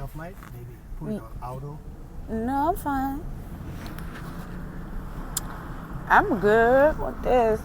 off mic? Maybe put it on auto. No, I'm fine. I'm good with this.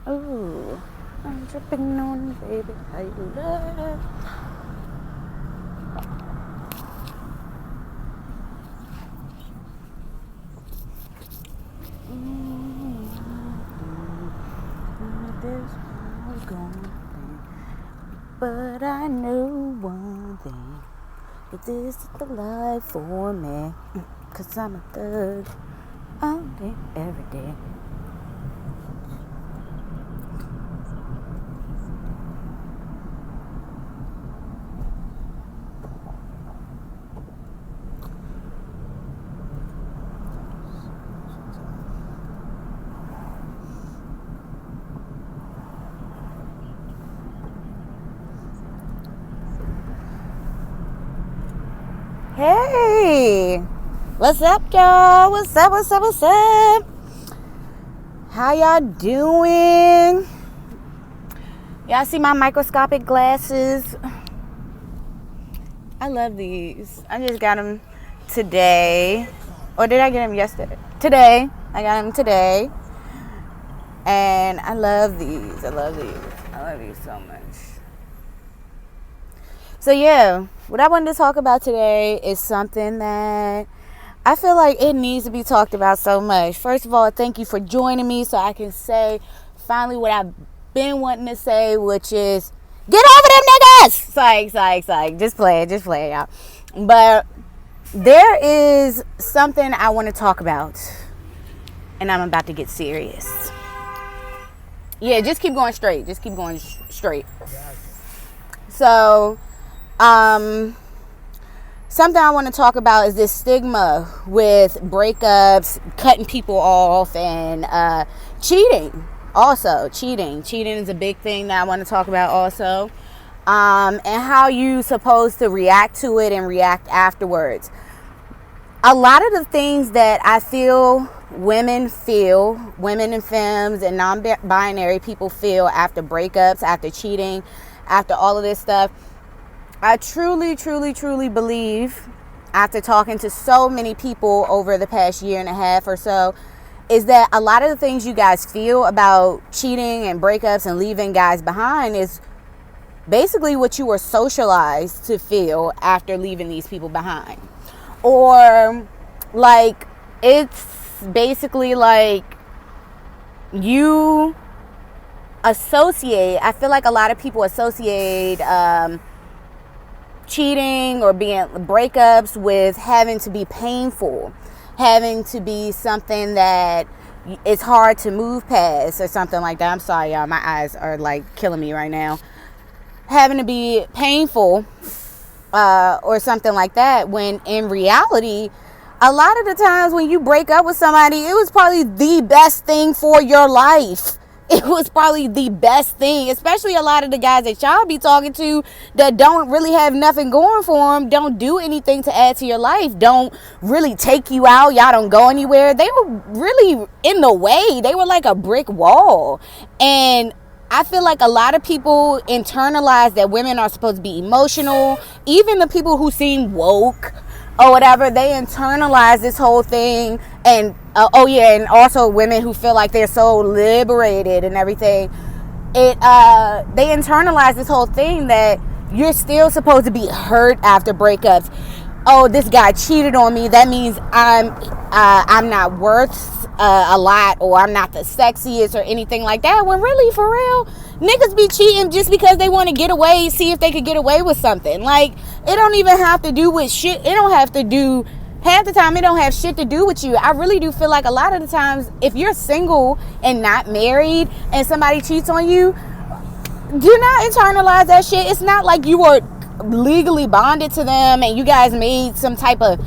Ooh, I'm dripping on baby, how you love. This was gonna be, but I knew one thing, that this is the life for me, 'cause I'm a thug all day, every day. Hey, what's up, y'all? What's up? How y'all doing? Y'all see my microscopic glasses? I love these. I just got them today. Or did I get them yesterday? Today. I got them today. And I love these. I love these so much. So yeah, what I wanted to talk about today is something that I feel like it needs to be talked about so much. First of all, thank you for joining me so I can say finally what I've been wanting to say, which is get over them niggas! Psych. Just play it, y'all. But there is something I want to talk about, and I'm about to get serious. Yeah, just keep going straight. So, something I want to talk about is this stigma with breakups, cutting people off, and cheating. Also, cheating is a big thing that I want to talk about also, and how you supposed to react to it and react afterwards. A lot of the things that I feel women and femmes and non-binary people feel after breakups, after cheating, after all of this stuff, I truly believe, after talking to so many people over the past year and a half or so, is that a lot of the things you guys feel about cheating and breakups and leaving guys behind is basically what you were socialized to feel after leaving these people behind. Or like, it's basically like you associate, I feel like a lot of people associate cheating or being breakups with having to be painful, having to be something that it's hard to move past or something like that. I'm sorry, y'all, my eyes are like killing me right now. Having to be painful or something like that, when in reality, a lot of the times when you break up with somebody, it was probably the best thing for your life. It was probably the best thing, especially a lot of the guys that y'all be talking to that don't really have nothing going for them, don't do anything to add to your life, don't really take you out, y'all don't go anywhere. They were really in the way. They were like a brick wall. And I feel like a lot of people internalize that women are supposed to be emotional. Even the people who seem woke or whatever, they internalize this whole thing. And and also women who feel like they're so liberated and everything, they internalize this whole thing that you're still supposed to be hurt after breakups. Oh, this guy cheated on me, that means I'm not worth a lot, or I'm not the sexiest or anything like that, when really, for real, niggas be cheating just because they want to get away, see if they could get away with something. Like, it don't even have to do with shit. It don't have to do, half the time it don't have shit to do with you. I really do feel like a lot of the times, if you're single and not married and somebody cheats on you, do not internalize that shit. It's not like you were legally bonded to them and you guys made some type of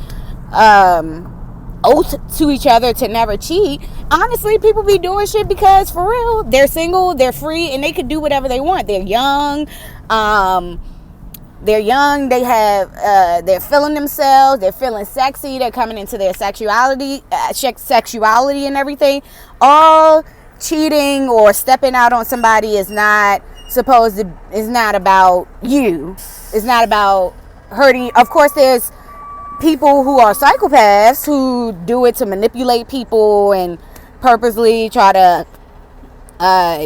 oath to each other to never cheat. Honestly, people be doing shit because, for real, they're single, they're free, and they could do whatever they want. They're young. They have they're feeling themselves, they're feeling sexy, they're coming into their sexuality and everything. All cheating or stepping out on somebody is not it's not about you. It's not about hurting. Of course, there's people who are psychopaths who do it to manipulate people and purposely try to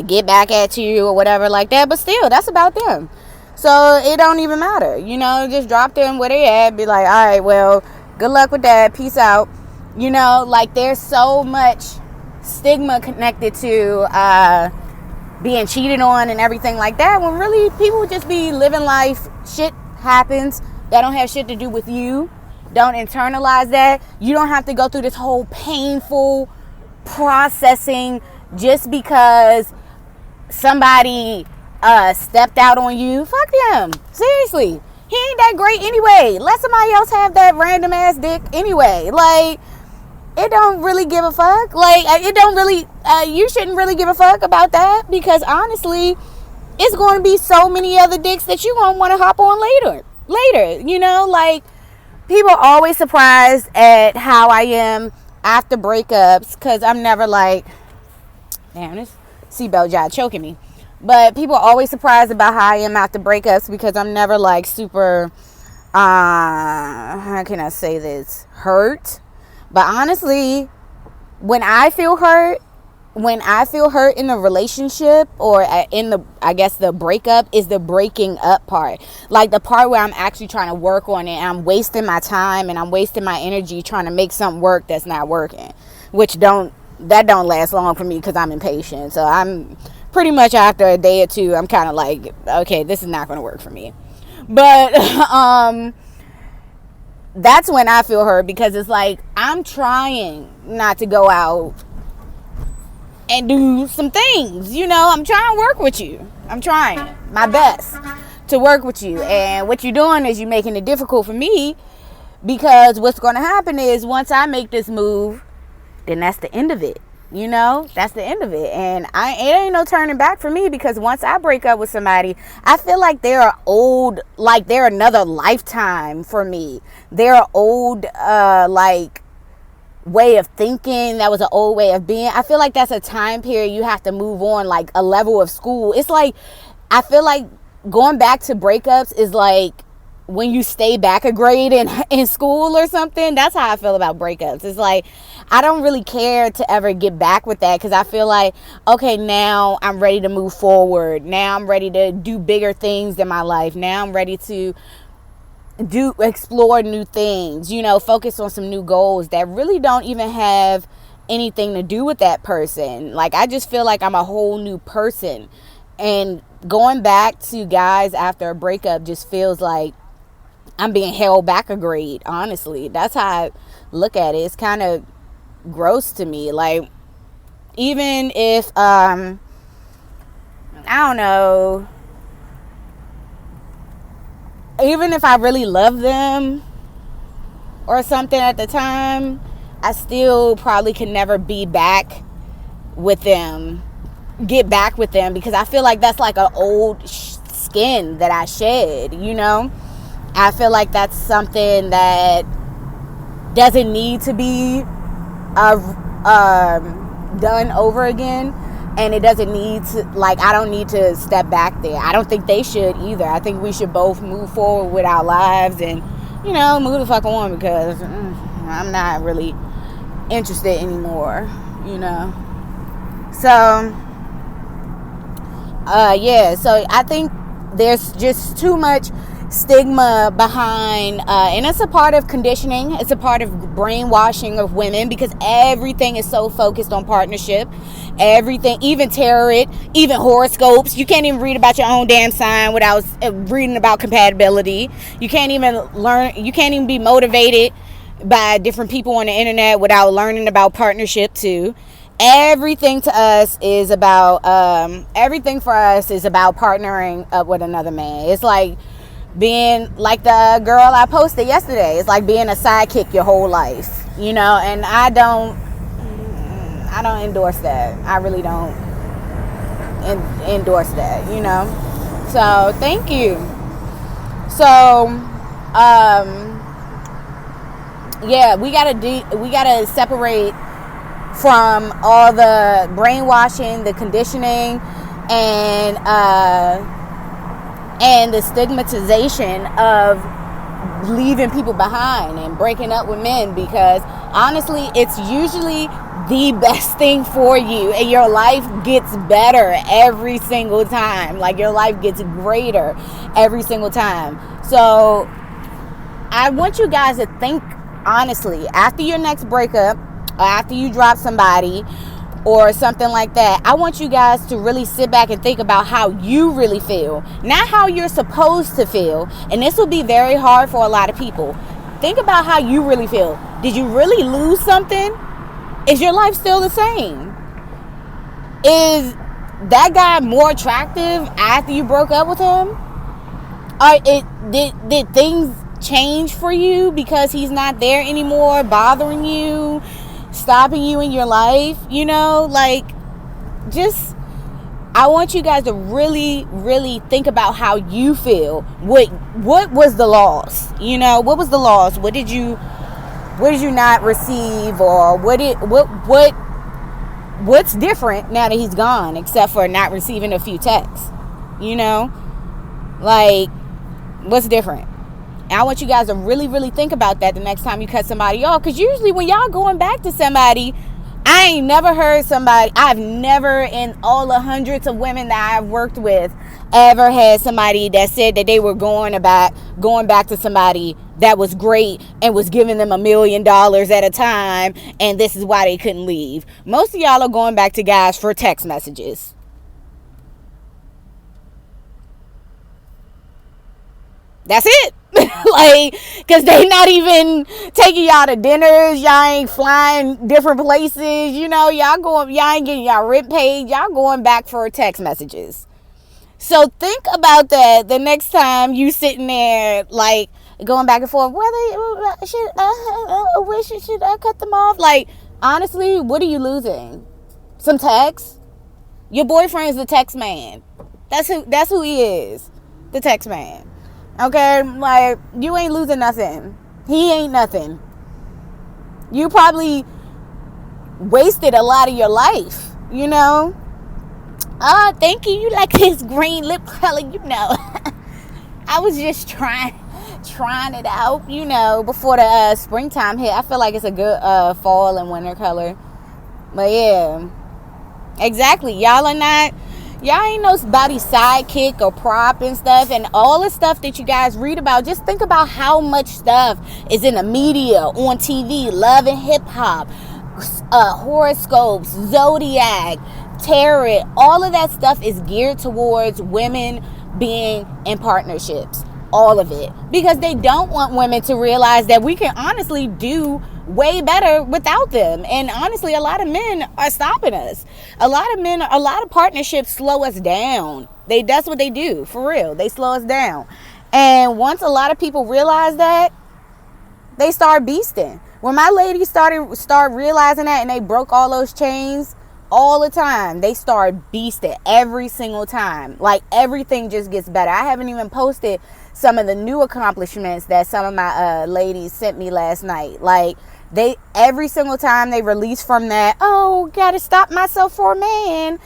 get back at you or whatever like that. But still, that's about them. So it don't even matter. Just drop them where they at. Be like, all right, well, good luck with that. Peace out. Like there's so much stigma connected to being cheated on and everything like that, when really people just be living life. Shit happens that don't have shit to do with you. Don't internalize that. You don't have to go through this whole painful processing just because somebody stepped out on you. Fuck them. Seriously. He ain't that great anyway. Let somebody else have that random ass dick anyway. Like, it don't really give a fuck. Like, it don't really, you shouldn't really give a fuck about that, because honestly, it's going to be so many other dicks that you won't want to hop on later. Like, people are always surprised at how I am after breakups, because I'm never like, damn, this seatbelt job choking me. But people are always surprised about how I am after breakups, because I'm never like super, how can I say this, hurt. But honestly, when I feel hurt in a relationship, or in the breakup, is the breaking up part. Like the part where I'm actually trying to work on it, and I'm wasting my time and I'm wasting my energy trying to make something work that's not working, which don't last long for me, because I'm impatient. So I'm pretty much, after a day or two, I'm kind of like, okay, this is not going to work for me. But that's when I feel hurt, because it's like I'm trying not to go out and do some things. I'm trying to work with you. I'm trying my best to work with you. And what you're doing is you're making it difficult for me, because what's going to happen is once I make this move, then that's the end of it. That's the end of it. And it ain't no turning back for me, because once I break up with somebody, I feel like they're old, like they're another lifetime for me. They're an old, like, way of thinking. That was an old way of being. I feel like that's a time period you have to move on, like a level of school. It's like, I feel like going back to breakups is like when you stay back a grade in school or something. That's how I feel about breakups. It's like, I don't really care to ever get back with that, because I feel like, okay, now I'm ready to move forward. Now I'm ready to do bigger things in my life. Now I'm ready to explore new things, focus on some new goals that really don't even have anything to do with that person. Like, I just feel like I'm a whole new person. And going back to guys after a breakup just feels like I'm being held back a grade, honestly. That's how I look at it. It's kind of gross to me. Like, even if, I don't know, even if I really love them or something at the time, I still probably could never be back with them, get back with them, because I feel like that's like an old skin that I shed, I feel like that's something that doesn't need to be done over again. And it doesn't need to, like, I don't need to step back there. I don't think they should either. I think we should both move forward with our lives and, move the fuck on, because I'm not really interested anymore, So, yeah, so I think there's just too much stigma behind, and it's a part of conditioning. It's a part of brainwashing of women, because everything is so focused on partnership. Everything, even tarot, even horoscopes. You can't even read about your own damn sign without reading about compatibility. You can't even be motivated by different people on the internet without learning about partnership too. Everything for us is about partnering up with another man. It's like being like the girl I posted yesterday. It's like being a sidekick your whole life, and I don't endorse that. I really don't endorse that, So thank you. So yeah, we gotta separate from all the brainwashing, the conditioning, and the stigmatization of leaving people behind and breaking up with men, because honestly it's usually the best thing for you, and your life gets better every single time. Like, your life gets greater every single time. So I want you guys to think honestly, after your next breakup, or after you drop somebody or something like that, I want you guys to really sit back and think about how you really feel, not how you're supposed to feel. And this will be very hard for a lot of people. Think about how you really feel. Did you really lose something? Is your life still the same? Is that guy more attractive after you broke up with him? Did things change for you because he's not there anymore, bothering you, stopping you in your life? You know, like, just, I want you guys to really, really think about how you feel. What was the loss? You know, what was the loss? What did you not receive? Or what's different now that he's gone, except for not receiving a few texts? You know, like, what's different? And I want you guys to really, really think about that the next time you cut somebody off. Because usually when y'all going back to somebody, I ain't never heard somebody, I've never, in all the hundreds of women that I've worked with, ever had somebody that said that they were going back to somebody that was great and was giving them $1 million at a time, and this is why they couldn't leave. Most of y'all are going back to guys for text messages. That's it. Like, because they not even taking y'all to dinners. Y'all ain't flying different places. You know, y'all ain't getting y'all rent paid. Y'all going back for text messages. So think about that the next time you sitting there, like, going back and forth. Should I cut them off? Like, honestly, what are you losing? Some text? Your boyfriend's the text man. That's who he is. The text man. Okay, like, you ain't losing nothing. He ain't nothing. You probably wasted a lot of your life, you know? Thank you. You like this green lip color, you know. I was just trying it out, you know, before the springtime hit. I feel like it's a good fall and winter color. But yeah, exactly. Y'all ain't nobody's sidekick or prop and stuff. And all the stuff that you guys read about, just think about how much stuff is in the media, on TV, love and hip hop, horoscopes, zodiac, tarot. All of that stuff is geared towards women being in partnerships. All of it. Because they don't want women to realize that we can honestly do way better without them. And honestly, a lot of men are stopping us. A lot of partnerships slow us down. That's what they do, for real. They slow us down. And once a lot of people realize that, they start beasting. When my ladies start realizing that, and they broke all those chains all the time, they start beasting every single time. Like, everything just gets better. I haven't even posted some of the new accomplishments that some of my ladies sent me last night. Like, they, every single time they release from that, gotta stop myself for a man,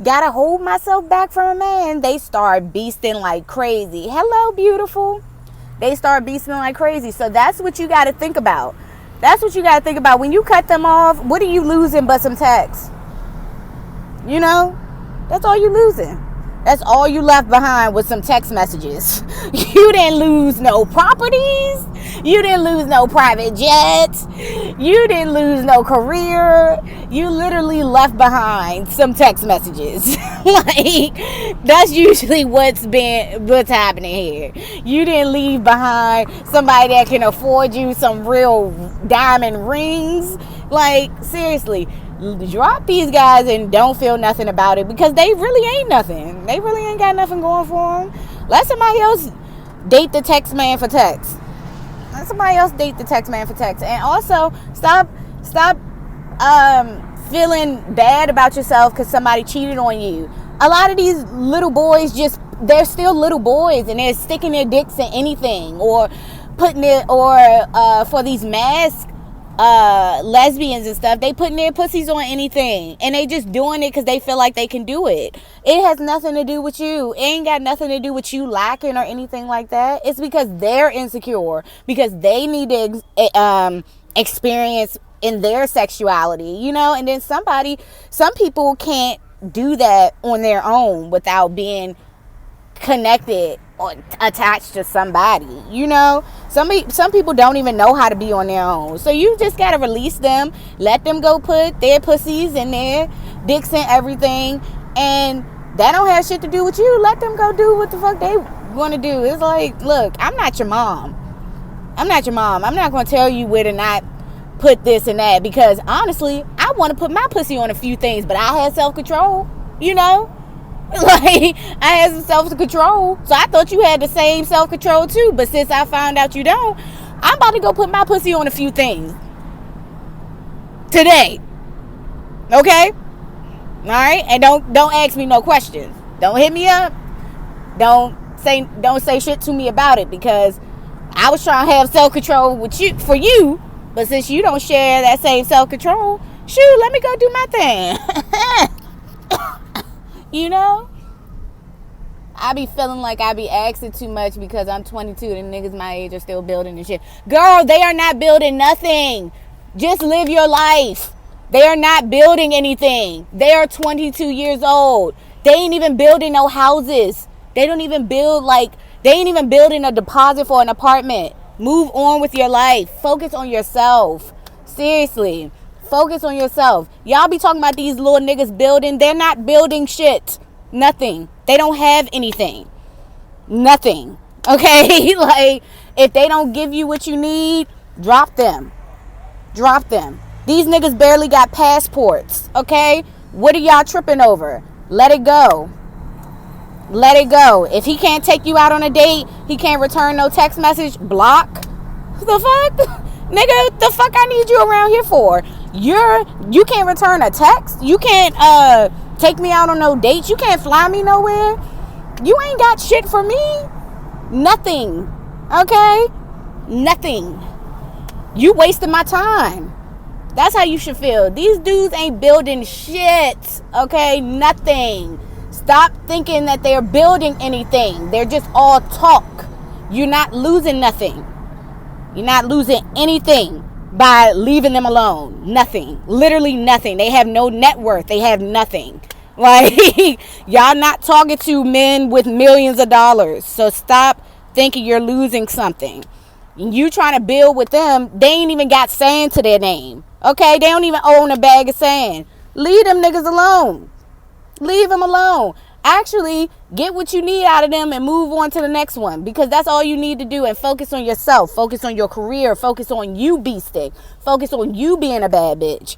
gotta hold myself back from a man, they start beasting like crazy. Hello, beautiful. They start beasting like crazy. So that's what you gotta think about. That's what you gotta think about. When you cut them off, what are you losing but some text? You know, that's all you losing. That's all you left behind with some text messages. You didn't lose no properties. You didn't lose no private jets. You didn't lose no career. You literally left behind some text messages. Like, that's usually what's happening here. You didn't leave behind somebody that can afford you some real diamond rings. Like, seriously. Drop these guys and don't feel nothing about it, because they really ain't nothing. They really ain't got nothing going for them. Let somebody else date the text man for text. Let somebody else date the text man for text. And also, stop feeling bad about yourself because somebody cheated on you. A lot of these little boys, they're still little boys, and they're sticking their dicks in anything, or putting it, or for these masks lesbians and stuff, they putting their pussies on anything, and they just doing it because they feel like they can do it. It has nothing to do with you. It ain't got nothing to do with you lacking or anything like that. It's because they're insecure, because they need to experience in their sexuality, you know. And then some people can't do that on their own without being connected or attached to somebody, you know. Some people don't even know how to be on their own, so you just gotta release them, let them go put their pussies and their dicks and everything, and that don't have shit to do with you. Let them go do what the fuck they want to do. It's like, look, I'm not your mom. I'm not gonna tell you where to not put this and that, because honestly, I want to put my pussy on a few things, but I had self-control, you know. Like, I had some self-control, so I thought you had the same self-control too. But since I found out you don't, I'm about to go put my pussy on a few things today. Okay? Alright? And don't ask me no questions. Don't hit me up. Don't say shit to me about it, because I was trying to have self-control with you, for you, but since you don't share that same self-control, shoot, let me go do my thing. You know, I be feeling like I be asking too much because I'm 22 and niggas my age are still building and shit. Girl, they are not building nothing. Just live your life. They are not building anything. They are 22 years old. They ain't even building no houses. They ain't even building a deposit for an apartment. Move on with your life. Focus on yourself. Seriously. Focus on yourself. Y'all be talking about these little niggas building. They're not building shit. Nothing. They don't have anything. Nothing. Okay? Like, if they don't give you what you need, drop them. Drop them. These niggas barely got passports. Okay? What are y'all tripping over? Let it go. Let it go. If he can't take you out on a date, he can't return no text message, block. The fuck? Nigga, the fuck I need you around here for? You can't return a text. You can't take me out on no dates. You can't fly me nowhere. You ain't got shit for me. Nothing. Okay? Nothing. You wasted my time. That's how you should feel. These dudes ain't building shit. Okay? Nothing. Stop thinking that they're building anything. They're just all talk. You're not losing nothing. You're not losing anything by leaving them alone. Nothing. Literally nothing. They have no net worth. They have nothing. Like, y'all not talking to men with millions of dollars. So stop thinking you're losing something. You trying to build with them, they ain't even got sand to their name. Okay? They don't even own a bag of sand. Leave them niggas alone. Leave them alone. Actually, get what you need out of them and move on to the next one, because that's all you need to do. And focus on yourself. Focus on your career. Focus on you beasting. Focus on you being a bad bitch.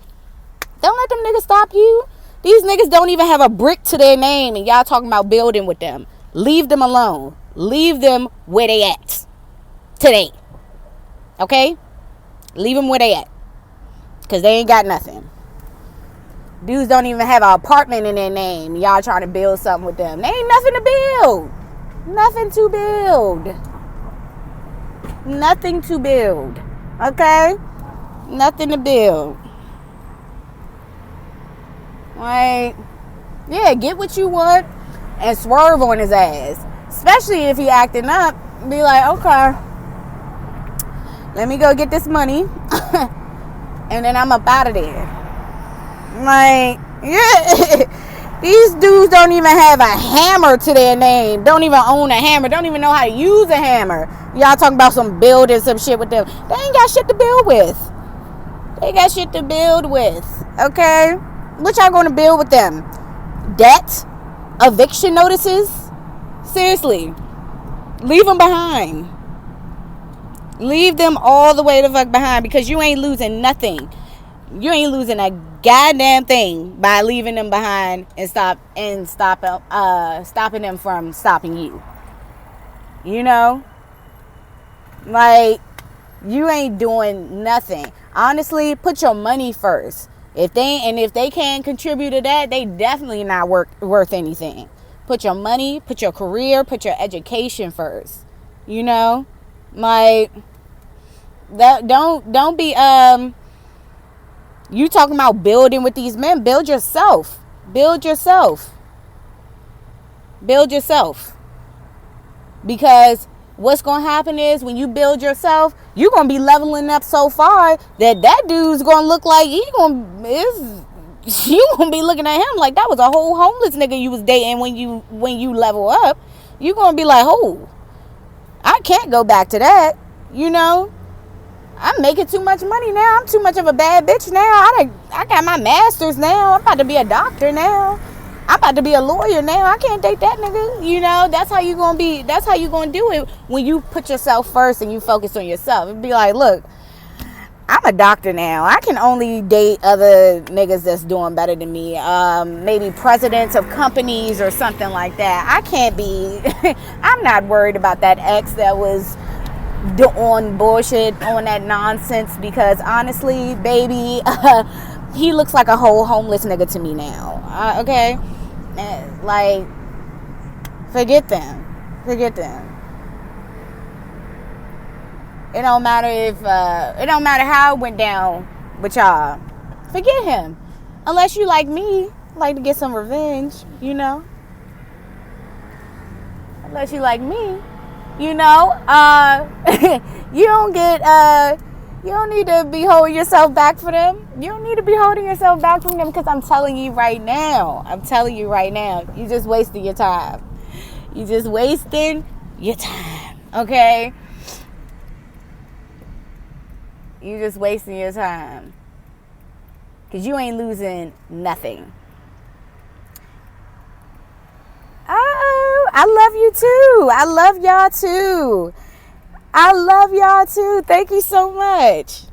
Don't let them niggas stop you. These niggas don't even have a brick to their name, and y'all talking about building with them. Leave them alone. Leave them where they at today. Okay? Leave them where they at, because they ain't got nothing. Dudes don't even have an apartment in their name. Y'all trying to build something with them. They ain't nothing to build. Nothing to build. Nothing to build. Okay? Nothing to build. Like, yeah, get what you want and swerve on his ass. Especially if he acting up. Be like, okay, let me go get this money. And then I'm up out of there. Like, yeah, these dudes don't even have a hammer to their name. Don't even own a hammer. Don't even know how to use a hammer. Y'all talking about some building some shit with them. They ain't got shit to build with. They got shit to build with. Okay? What y'all gonna build with them? Debt? Eviction notices? Seriously. Leave them behind. Leave them all the way the fuck behind, because you ain't losing nothing. You ain't losing a goddamn thing by leaving them behind and stopping them from stopping you. You know? Like, you ain't doing nothing. Honestly, put your money first. If they can't contribute to that, they definitely not worth anything. Put your money, put your career, put your education first. You know? Like, that don't be You talking about building with these men? Build yourself. Build yourself. Build yourself. Because what's going to happen is when you build yourself, you're going to be leveling up so far that dude's going to look like you going to be looking at him like that was a whole homeless nigga you was dating when you level up. You're going to be like, oh, I can't go back to that. You know, I'm making too much money now. I'm too much of a bad bitch now. I got my master's now. I'm about to be a doctor now. I'm about to be a lawyer now. I can't date that nigga. You know, that's how you gonna be. That's how you gonna do it when you put yourself first and you focus on yourself. It'd be like, look, I'm a doctor now. I can only date other niggas that's doing better than me. Maybe presidents of companies or something like that. I can't be. I'm not worried about that ex that was on bullshit, on that nonsense, because honestly, baby, he looks like a whole homeless nigga to me now. Okay, like, forget them. It don't matter it don't matter how it went down with y'all. Forget him, unless you like me, like to get some revenge. You know, unless you like me. You know, you don't need to be holding yourself back for them. You don't need to be holding yourself back from them, because I'm telling you right now, you just wasting your time. You just wasting your time, okay? You just wasting your time, because you ain't losing nothing. Oh, I love you too. I love y'all too. Thank you so much.